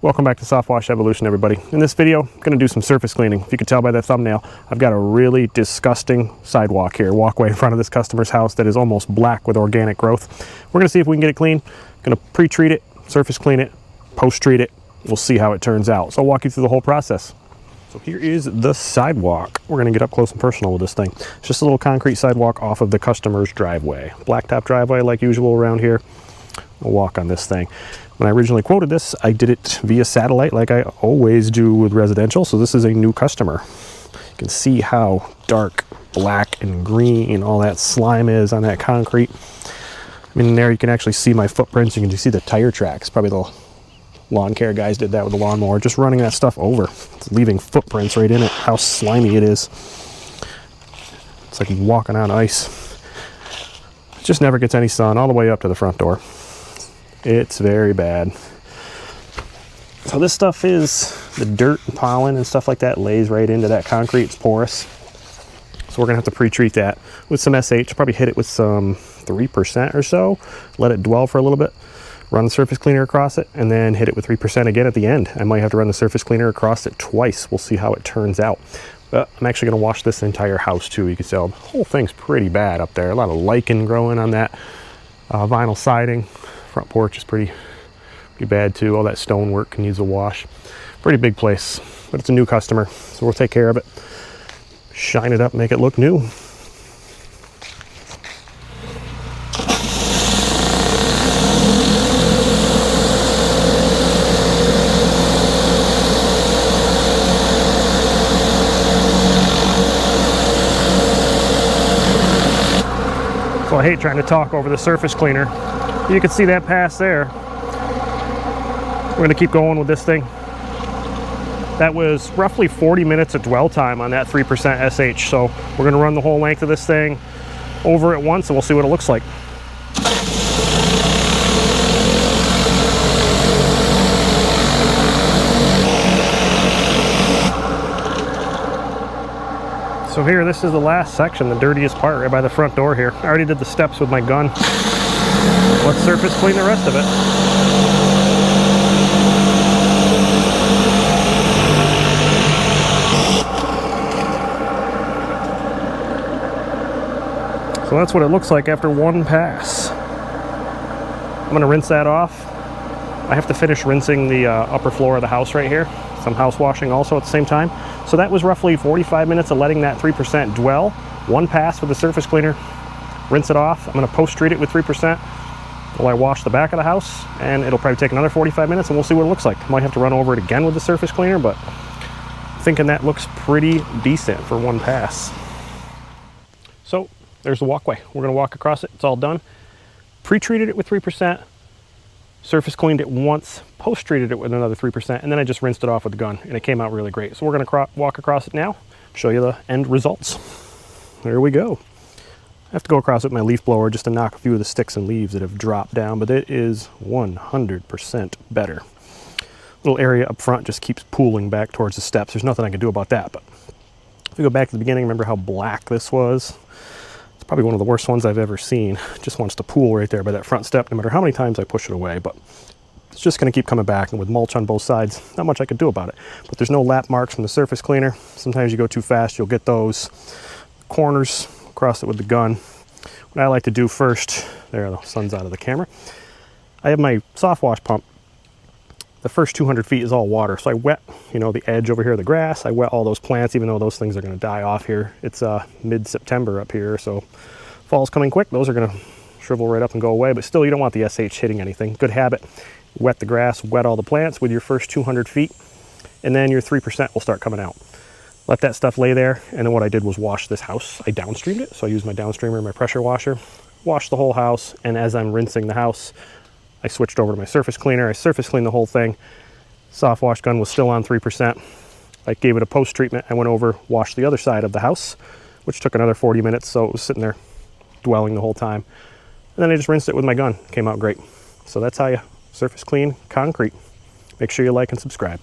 Welcome back to Soft Wash Evolution, everybody. In this video, I'm going to do some surface cleaning. If you can tell by that thumbnail, I've got a really disgusting sidewalk here, walkway in front of this customer's house that is almost black with organic growth. We're going to see if we can get it clean. I'm going to pre-treat it, surface clean it, post-treat it. We'll see how it turns out. So I'll walk you through the whole process. So here is the sidewalk. We're going to get up close and personal with this thing. It's just a little concrete sidewalk off of the customer's driveway. Blacktop driveway like usual around here. We'll walk on this thing. When I originally quoted this, I did it via satellite like I always do with residential, so this is a new customer. You can see how dark, black, and green all that slime is on that concrete. I mean, in there you can actually see my footprints. You can just see the tire tracks. Probably the lawn care guys did that with the lawnmower, just running that stuff over. It's leaving footprints right in it, how slimy it is. It's like walking on ice. It just never gets any sun all the way up to the front door. It's very bad. So this stuff is the dirt and pollen and stuff like that lays right into that concrete. It's porous. So we're gonna have to pre-treat that with some SH. Probably hit it with some 3% or so. Let it dwell for a little bit. Run the surface cleaner across it and then hit it with 3% again at the end. I might have to run the surface cleaner across it twice. We'll see how it turns out. But I'm actually gonna wash this entire house too. You can tell the whole thing's pretty bad up there. A lot of lichen growing on that vinyl siding. Front porch is pretty bad too. All that stonework needs a wash. Pretty big place, but it's a new customer, so we'll take care of it. Shine it up, make it look new. So I hate trying to talk over the surface cleaner. You can see that pass there. We're going to keep going with this thing. That was roughly 40 minutes of dwell time on that 3% SH. So we're going to run the whole length of this thing over at once and we'll see what it looks like. So here, this is the last section, the dirtiest part, right by the front door here. I already did the steps with my gun. Let's surface clean the rest of it. So that's what it looks like after one pass. I'm gonna rinse that off. I have to finish rinsing the upper floor of the house right here. Some house washing also at the same time. So that was roughly 45 minutes of letting that 3% dwell. One pass with the surface cleaner. Rinse it off. I'm gonna post-treat it with 3% while I wash the back of the house, and it'll probably take another 45 minutes and we'll see what it looks like. Might have to run over it again with the surface cleaner, but I'm thinking that looks pretty decent for one pass. So there's the walkway. We're gonna walk across it. It's all done. Pre-treated it with 3%. Surface cleaned it once, post-treated it with another 3%, and then I just rinsed it off with the gun, and it came out really great. So we're gonna walk across it now, show you the end results. There we go. I have to go across it with my leaf blower just to knock a few of the sticks and leaves that have dropped down, but it is 100% better. Little area up front just keeps pooling back towards the steps. There's nothing I can do about that, but if we go back to the beginning, remember how black this was? It's probably one of the worst ones I've ever seen. It just wants to pool right there by that front step, no matter how many times I push it away, but it's just gonna keep coming back, and with mulch on both sides, not much I could do about it. But there's no lap marks from the surface cleaner. Sometimes you go too fast, you'll get those corners. Across it with the gun. What I like to do first, there, the sun's out of the camera. I have my soft wash pump. The first 200 feet is all water, so I wet, you know, the edge over here of the grass. I wet all those plants, even though those things are going to die off here. It's mid-September up here, so fall's coming quick. Those are going to shrivel right up and go away, but still, you don't want the SH hitting anything. Good habit. Wet the grass, wet all the plants with your first 200 feet, and then your 3% will start coming out. Let that stuff lay there, and then what I did was wash this house. I downstreamed it, so I used my downstreamer, my pressure washer, washed the whole house, and as I'm rinsing the house, I switched over to my surface cleaner. I surface cleaned the whole thing. Soft wash gun was still on 3%. I gave it a post treatment. I went over, washed the other side of the house, which took another 40 minutes, so it was sitting there dwelling the whole time. And then I just rinsed it with my gun. Came out great. So that's how you surface clean concrete. Make sure you like and subscribe.